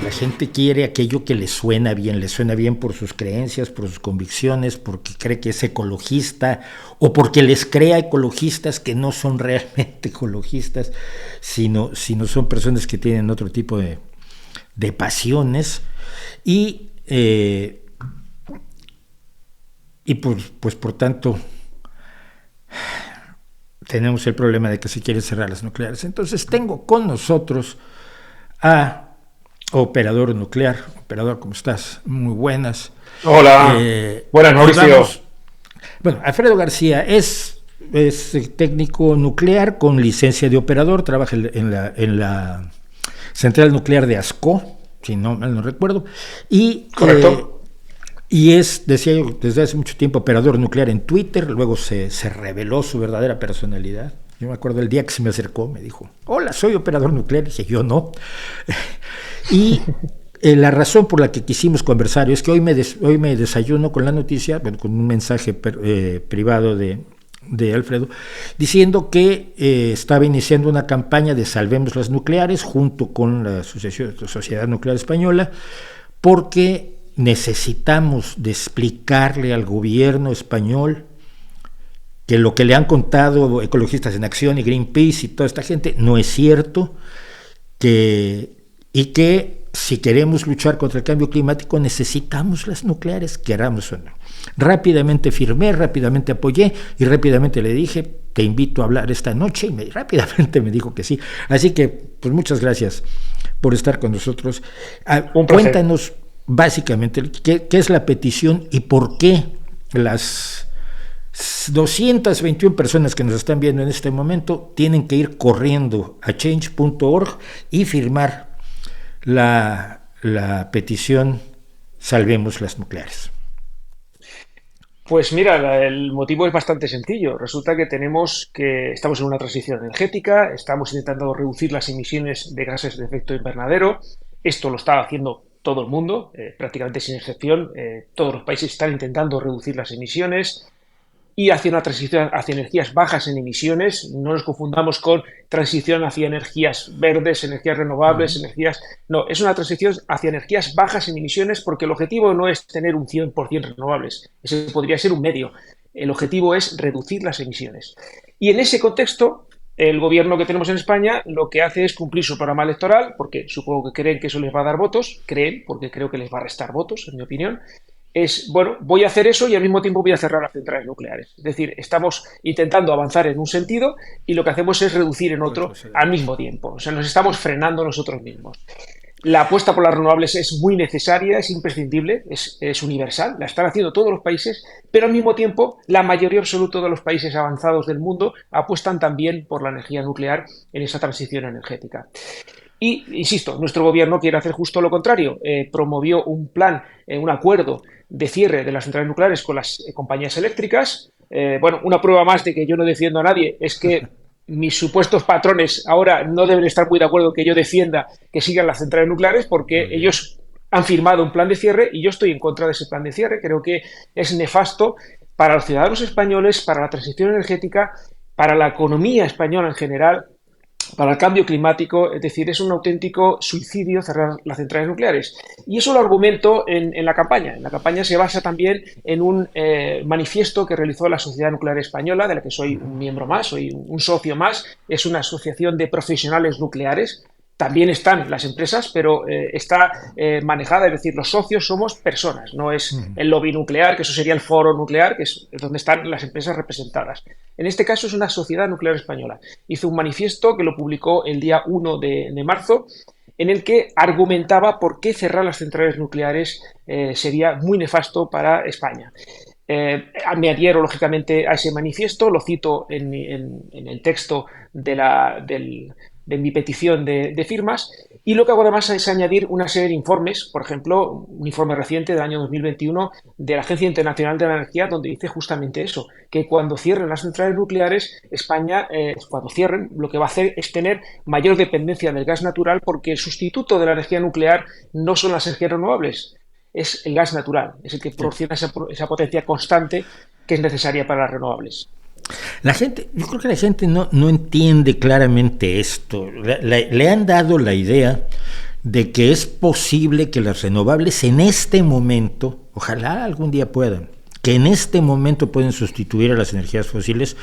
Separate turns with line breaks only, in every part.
La gente quiere aquello que le suena bien por sus creencias, por sus convicciones, porque cree que es ecologista o porque les crea ecologistas que no son realmente ecologistas, sino son personas que tienen otro tipo de pasiones y pues por tanto tenemos el problema de que se quieren cerrar las nucleares. Entonces tengo con nosotros a Operador Nuclear. Operador, ¿cómo estás? Muy buenas.
Hola, buenas, Mauricio.
Bueno, Alfredo García es técnico nuclear con licencia de operador, trabaja en la central nuclear de Ascó, si no mal no recuerdo,
Correcto.
Y es, decía yo, desde hace mucho tiempo operador nuclear en Twitter, luego se reveló su verdadera personalidad. Yo me acuerdo el día que se me acercó, me dijo, hola, soy operador nuclear, y dije, yo no. Y la razón por la que quisimos conversar es que hoy me desayuno con la noticia, bueno, con un mensaje privado de Alfredo, diciendo que estaba iniciando una campaña de Salvemos las Nucleares junto con la Sociedad Nuclear Española, porque necesitamos de explicarle al gobierno español que lo que le han contado Ecologistas en Acción y Greenpeace y toda esta gente no es cierto, y que si queremos luchar contra el cambio climático necesitamos las nucleares, queramos o no. Rápidamente firmé, rápidamente apoyé y rápidamente le dije, te invito a hablar esta noche, y rápidamente me dijo que sí. Así que, pues muchas gracias por estar con nosotros. Cuéntanos básicamente qué es la petición y por qué las 221 personas que nos están viendo en este momento tienen que ir corriendo a change.org y firmar la petición Salvemos las Nucleares.
Pues mira, el motivo es bastante sencillo. Resulta que estamos en una transición energética, estamos intentando reducir las emisiones de gases de efecto invernadero. Esto lo está haciendo todo el mundo, prácticamente sin excepción. Todos los países están intentando reducir las emisiones y hacia una transición hacia energías bajas en emisiones. No nos confundamos con transición hacia energías verdes, energías renovables, No, es una transición hacia energías bajas en emisiones, porque el objetivo no es tener un 100% renovables. Ese podría ser un medio. El objetivo es reducir las emisiones. Y en ese contexto, el gobierno que tenemos en España lo que hace es cumplir su programa electoral, porque supongo que creen que eso les va a dar votos. Creen, porque creo que les va a restar votos, en mi opinión. Bueno, voy a hacer eso y al mismo tiempo voy a cerrar las centrales nucleares. Es decir, estamos intentando avanzar en un sentido y lo que hacemos es reducir en otro al mismo tiempo. O sea, nos estamos frenando nosotros mismos. La apuesta por las renovables es muy necesaria, es imprescindible, es universal, la están haciendo todos los países, pero al mismo tiempo la mayoría absoluta de los países avanzados del mundo apuestan también por la energía nuclear en esa transición energética. Y, insisto, nuestro gobierno quiere hacer justo lo contrario. Promovió un plan, un acuerdo de cierre de las centrales nucleares con las compañías eléctricas. Bueno, una prueba más de que yo no defiendo a nadie es que mis supuestos patrones ahora no deben estar muy de acuerdo que yo defienda que sigan las centrales nucleares, porque ellos han firmado un plan de cierre y yo estoy en contra de ese plan de cierre. Creo que es nefasto para los ciudadanos españoles, para la transición energética, para la economía española en general, para el cambio climático. Es decir, es un auténtico suicidio cerrar las centrales nucleares. Y eso lo argumento en la campaña. En la campaña se basa también en un manifiesto que realizó la Sociedad Nuclear Española, de la que soy un miembro más, soy un socio más. Es una asociación de profesionales nucleares. También están las empresas, pero está manejada, es decir, los socios somos personas, no es el lobby nuclear, que eso sería el foro nuclear, que es donde están las empresas representadas. En este caso es una sociedad nuclear española. Hizo un manifiesto que lo publicó el día 1 de marzo, en el que argumentaba por qué cerrar las centrales nucleares sería muy nefasto para España. Me adhiero lógicamente a ese manifiesto, lo cito en el texto de mi petición de firmas, y lo que hago además es añadir una serie de informes, por ejemplo, un informe reciente del año 2021 de la Agencia Internacional de la Energía, donde dice justamente eso, que cuando cierren las centrales nucleares, España, cuando cierren, lo que va a hacer es tener mayor dependencia del gas natural, porque el sustituto de la energía nuclear no son las energías renovables, es el gas natural, es el que proporciona esa potencia constante que es necesaria para las renovables.
Yo creo que la gente no entiende claramente esto. Le han dado la idea de que es posible que las renovables en este momento, ojalá algún día puedan, que en este momento pueden sustituir a las energías fósiles,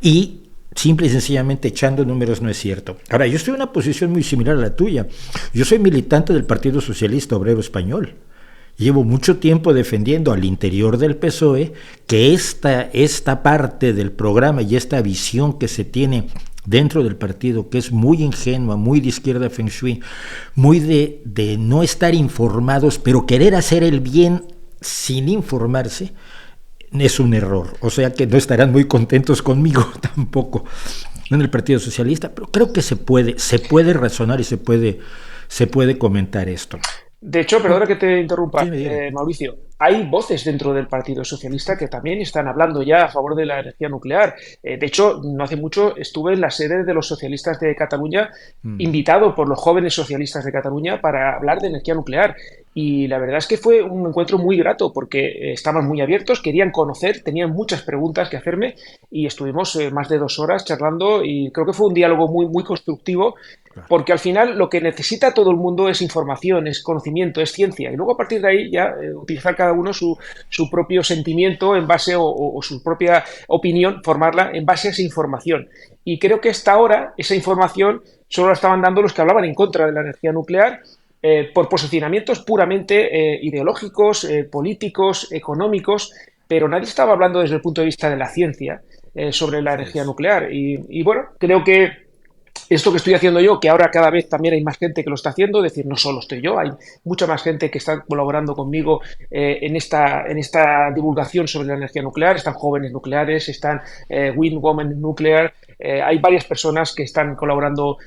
y simple y sencillamente echando números no es cierto. Ahora, yo estoy en una posición muy similar a la tuya. Yo soy militante del Partido Socialista Obrero Español. Llevo mucho tiempo defendiendo al interior del PSOE que esta parte del programa y esta visión que se tiene dentro del partido, que es muy ingenua, muy de izquierda feng shui, muy de no estar informados, pero querer hacer el bien sin informarse, es un error. O sea que no estarán muy contentos conmigo tampoco en el Partido Socialista, pero creo que se puede razonar y se puede comentar esto.
De hecho, perdona que te interrumpa,
Sí,
Mauricio, hay voces dentro del Partido Socialista que también están hablando ya a favor de la energía nuclear. De hecho, no hace mucho estuve en la sede de los socialistas de Cataluña, invitado por los jóvenes socialistas de Cataluña para hablar de energía nuclear. Y la verdad es que fue un encuentro muy grato porque estaban muy abiertos, querían conocer, tenían muchas preguntas que hacerme y estuvimos más de 2 horas charlando y creo que fue un diálogo muy, muy constructivo porque al final lo que necesita todo el mundo es información, es conocimiento, es ciencia y luego a partir de ahí ya utilizar cada uno su propio sentimiento en base o su propia opinión, formarla en base a esa información. Y creo que hasta ahora esa información solo la estaban dando los que hablaban en contra de la energía nuclear por posicionamientos puramente ideológicos, políticos, económicos, pero nadie estaba hablando desde el punto de vista de la ciencia sobre la energía nuclear. Y bueno, creo que esto que estoy haciendo yo, que ahora cada vez también hay más gente que lo está haciendo, es decir, no solo estoy yo, hay mucha más gente que está colaborando conmigo en esta divulgación sobre la energía nuclear, están jóvenes nucleares, están Wind Women Nuclear, hay varias personas que están colaborando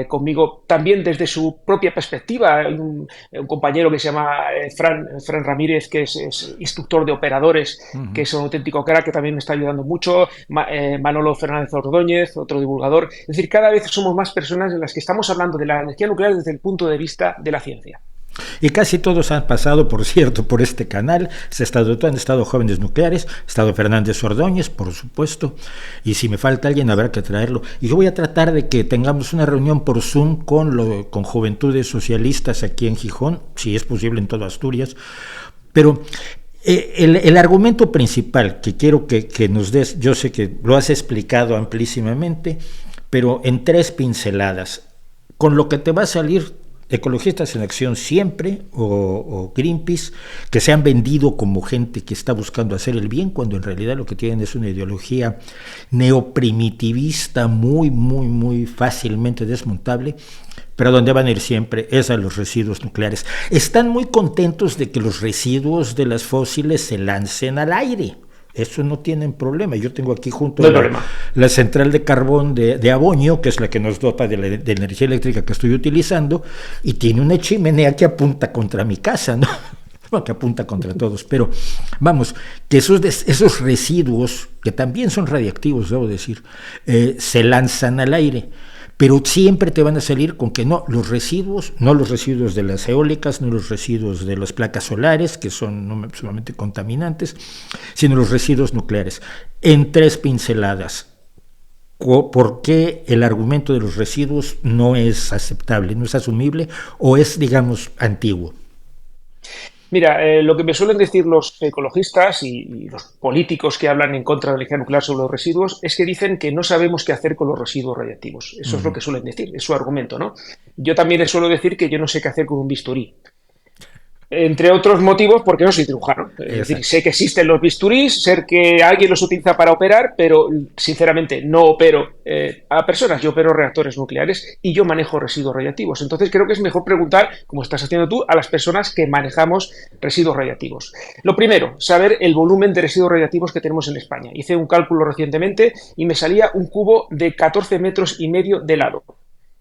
conmigo también desde su propia perspectiva. Hay un compañero que se llama Fran Ramírez, que es instructor de operadores, que es un auténtico crack, que también me está ayudando mucho, Manolo Fernández Ordóñez, otro divulgador. Es decir, cada vez somos más personas en las que estamos hablando de la energía nuclear desde el punto de vista de la ciencia.
Y casi todos han pasado, por cierto, por este canal. Han estado jóvenes nucleares, ha estado Fernández Ordóñez, por supuesto, y si me falta alguien habrá que traerlo. Y yo voy a tratar de que tengamos una reunión por Zoom con Juventudes Socialistas aquí en Gijón, si es posible en toda Asturias. Pero el argumento principal que quiero que nos des, yo sé que lo has explicado amplísimamente, pero en 3 pinceladas, con lo que te va a salir Ecologistas en Acción siempre o Greenpeace, que se han vendido como gente que está buscando hacer el bien, cuando en realidad lo que tienen es una ideología neoprimitivista muy, muy, muy fácilmente desmontable, pero donde van a ir siempre es a los residuos nucleares. Están muy contentos de que los residuos de las fósiles se lancen al aire. Eso no tienen problema. Yo tengo aquí junto la central de carbón de Aboño, que es la que nos dota de energía eléctrica que estoy utilizando, y tiene una chimenea que apunta contra mi casa, ¿no? Bueno, que apunta contra todos, pero vamos, que esos residuos, que también son radiactivos, debo decir, se lanzan al aire. Pero siempre te van a salir con que no los residuos de las eólicas, no los residuos de las placas solares, que son sumamente contaminantes, sino los residuos nucleares. En 3 pinceladas, ¿por qué el argumento de los residuos no es aceptable, no es asumible o es, digamos, antiguo?
Mira, lo que me suelen decir los ecologistas y los políticos que hablan en contra de la energía nuclear sobre los residuos es que dicen que no sabemos qué hacer con los residuos radiactivos. Eso es lo que suelen decir, es su argumento, ¿no? Yo también les suelo decir que yo no sé qué hacer con un bisturí. Entre otros motivos, porque no soy cirujano. Es decir, sé que existen los bisturís, sé que alguien los utiliza para operar, pero sinceramente no opero a personas, yo opero reactores nucleares y yo manejo residuos radiactivos. Entonces creo que es mejor preguntar, como estás haciendo tú, a las personas que manejamos residuos radiactivos. Lo primero, saber el volumen de residuos radiactivos que tenemos en España. Hice un cálculo recientemente y me salía un cubo de 14,5 metros de lado.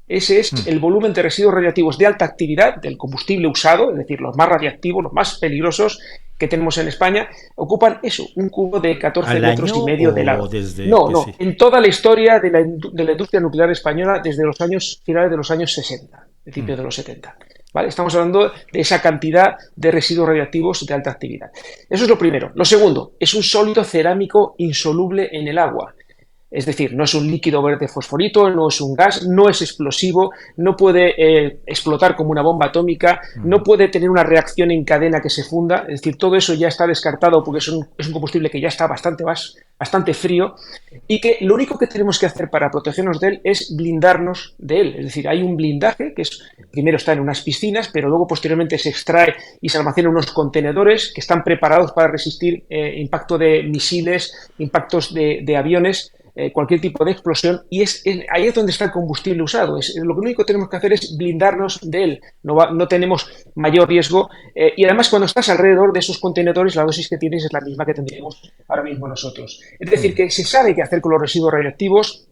Ese es el volumen de residuos radiactivos de alta actividad del combustible usado, es decir, los más radiactivos, los más peligrosos que tenemos en España, ocupan eso, un cubo de 14,5 metros de lado. No, en toda la historia de la industria nuclear española desde los finales de los años 60, principios de los 70. ¿Vale? Estamos hablando de esa cantidad de residuos radiactivos de alta actividad. Eso es lo primero. Lo segundo, es un sólido cerámico insoluble en el agua. Es decir, no es un líquido verde fosforito, no es un gas, no es explosivo, no puede explotar como una bomba atómica, no puede tener una reacción en cadena que se funda. Es decir, todo eso ya está descartado porque es un combustible que ya está bastante frío y que lo único que tenemos que hacer para protegernos de él es blindarnos de él. Es decir, hay un blindaje que primero está en unas piscinas, pero luego posteriormente se extrae y se almacena en unos contenedores que están preparados para resistir impacto de misiles, impactos de aviones, cualquier tipo de explosión, y ahí es donde está el combustible usado. Lo único que tenemos que hacer es blindarnos de él, no tenemos mayor riesgo, y además cuando estás alrededor de esos contenedores la dosis que tienes es la misma que tendríamos ahora mismo nosotros. Es decir, que se sabe qué hacer con los residuos radiactivos.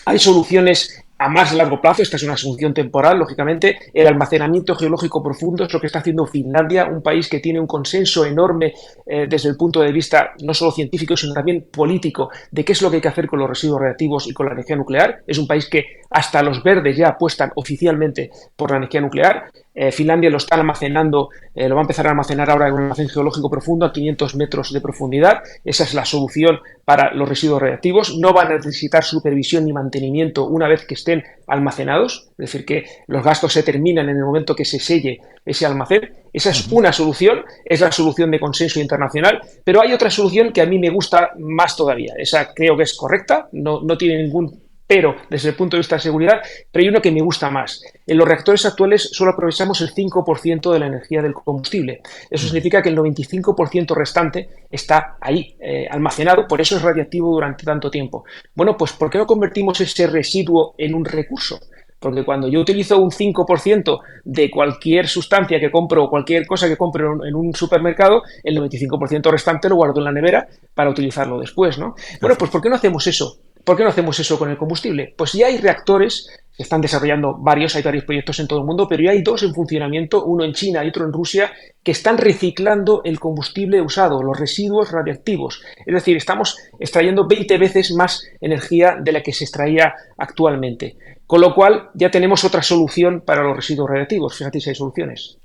Hay soluciones a más largo plazo, esta es una solución temporal, lógicamente. El almacenamiento geológico profundo es lo que está haciendo Finlandia, un país que tiene un consenso enorme desde el punto de vista no solo científico, sino también político, de qué es lo que hay que hacer con los residuos radiactivos y con la energía nuclear. Es un país que hasta los verdes ya apuestan oficialmente por la energía nuclear. Finlandia lo está almacenando, lo va a empezar a almacenar ahora en un almacén geológico profundo a 500 metros de profundidad. Esa es la solución para los residuos radiactivos. No van a necesitar supervisión ni mantenimiento una vez que estén almacenados, es decir, que los gastos se terminan en el momento que se selle ese almacén. Esa es una solución, es la solución de consenso internacional, pero hay otra solución que a mí me gusta más todavía. Esa creo que es correcta, no tiene ningún pero desde el punto de vista de seguridad, pero hay uno que me gusta más. En los reactores actuales solo aprovechamos el 5% de la energía del combustible. Eso significa que el 95% restante está ahí, almacenado, por eso es radiactivo durante tanto tiempo. Bueno, pues ¿por qué no convertimos ese residuo en un recurso? Porque cuando yo utilizo un 5% de cualquier sustancia que compro o cualquier cosa que compro en un supermercado, el 95% restante lo guardo en la nevera para utilizarlo después, ¿no? Bueno, pues ¿por qué no hacemos eso? ¿Por qué no hacemos eso con el combustible? Pues ya hay reactores, se están desarrollando hay varios proyectos en todo el mundo, pero ya hay 2 en funcionamiento, uno en China y otro en Rusia, que están reciclando el combustible usado, los residuos radiactivos. Es decir, estamos extrayendo 20 veces más energía de la que se extraía actualmente. Con lo cual ya tenemos otra solución para los residuos radiactivos. Fíjate si hay soluciones.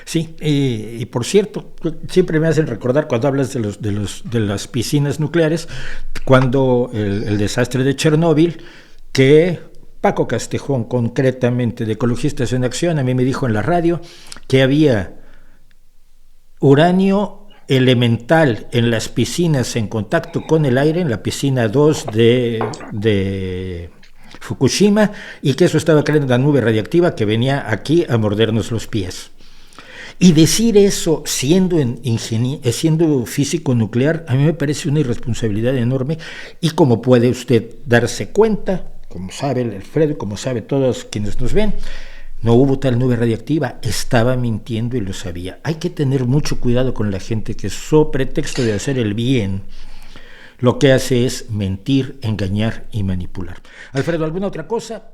Sí, y por cierto, siempre me hacen recordar cuando hablas de las piscinas nucleares, cuando el desastre de Chernóbil, que Paco Castejón, concretamente de Ecologistas en Acción, a mí me dijo en la radio que había uranio elemental en las piscinas en contacto con el aire, en la piscina 2 de Fukushima, y que eso estaba creando una nube radiactiva que venía aquí a mordernos los pies. Y decir eso siendo físico nuclear, a mí me parece una irresponsabilidad enorme, y como puede usted darse cuenta, como sabe Alfredo, como sabe todos quienes nos ven, no hubo tal nube radiactiva, estaba mintiendo y lo sabía. Hay que tener mucho cuidado con la gente que, sobre pretexto de hacer el bien, lo que hace es mentir, engañar y manipular. Alfredo, ¿alguna otra cosa?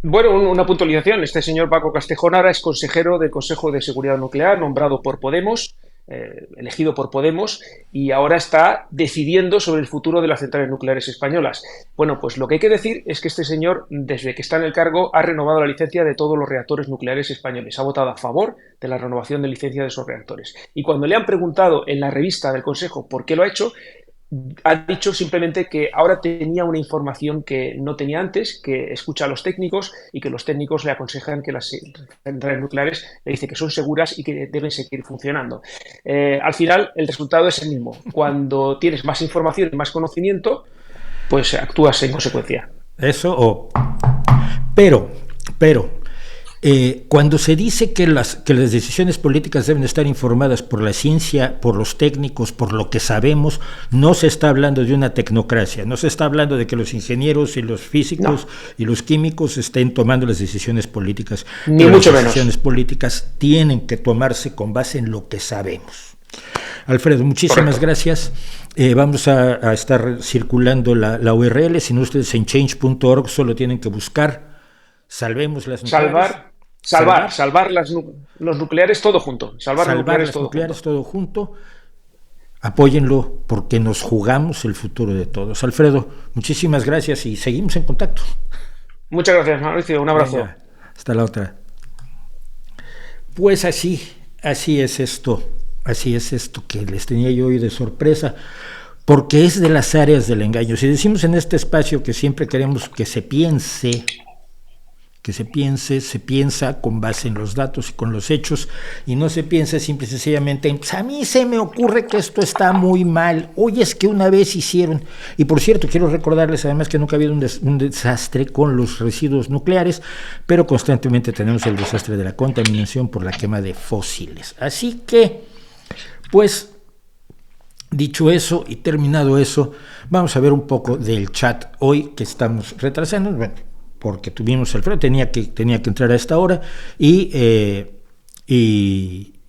Bueno, una puntualización. Este señor Paco Castejón ahora es consejero del Consejo de Seguridad Nuclear, nombrado por Podemos, elegido por Podemos, y ahora está decidiendo sobre el futuro de las centrales nucleares españolas. Bueno, pues lo que hay que decir es que este señor, desde que está en el cargo, ha renovado la licencia de todos los reactores nucleares españoles. Ha votado a favor de la renovación de licencia de esos reactores. Y cuando le han preguntado en la revista del Consejo por qué lo ha hecho, ha dicho simplemente que ahora tenía una información que no tenía antes, que escucha a los técnicos y que los técnicos le aconsejan que las centrales nucleares, le dice que son seguras y que deben seguir funcionando. Al final, el resultado es el mismo. Cuando tienes más información y más conocimiento, pues actúas en consecuencia.
Pero cuando se dice que las decisiones políticas deben estar informadas por la ciencia, por los técnicos, por lo que sabemos, no se está hablando de una tecnocracia, no se está hablando de que los ingenieros y los físicos y los químicos estén tomando las decisiones políticas.
Ni mucho menos.
Las decisiones políticas tienen que tomarse con base en lo que sabemos. Alfredo, muchísimas gracias. Vamos a estar circulando la URL. Si no, ustedes en change.org solo tienen que buscar Salvemos las nucleares.
Salvar los nucleares todo junto. Salvar
las nucleares todo junto. Apóyenlo porque nos jugamos el futuro de todos. Alfredo, muchísimas gracias y seguimos en contacto.
Muchas gracias, Mauricio. Un abrazo.
Venga, hasta la otra. Pues así es esto que les tenía yo hoy de sorpresa. porque es de las áreas del engaño. Si decimos en este espacio que siempre queremos que se piense, se piensa con base en los datos y con los hechos, y no se piensa simple y sencillamente en, pues a mí se me ocurre que esto está muy mal, oye, es que una vez hicieron, y por cierto, quiero recordarles además que nunca ha habido un desastre con los residuos nucleares, pero constantemente tenemos el desastre de la contaminación por la quema de fósiles. Así que, pues, dicho eso y terminado eso, vamos a ver un poco del chat hoy que estamos retrasando, bueno, porque tuvimos el freno, tenía que entrar a esta hora y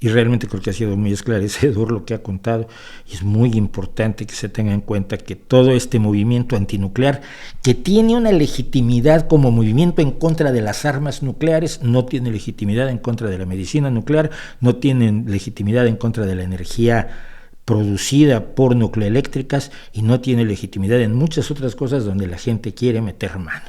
realmente creo que ha sido muy esclarecedor lo que ha contado, y es muy importante que se tenga en cuenta que todo este movimiento antinuclear, que tiene una legitimidad como movimiento en contra de las armas nucleares, no tiene legitimidad en contra de la medicina nuclear, no tiene legitimidad en contra de la energía producida por nucleoeléctricas, y no tiene legitimidad en muchas otras cosas donde la gente quiere meter mano.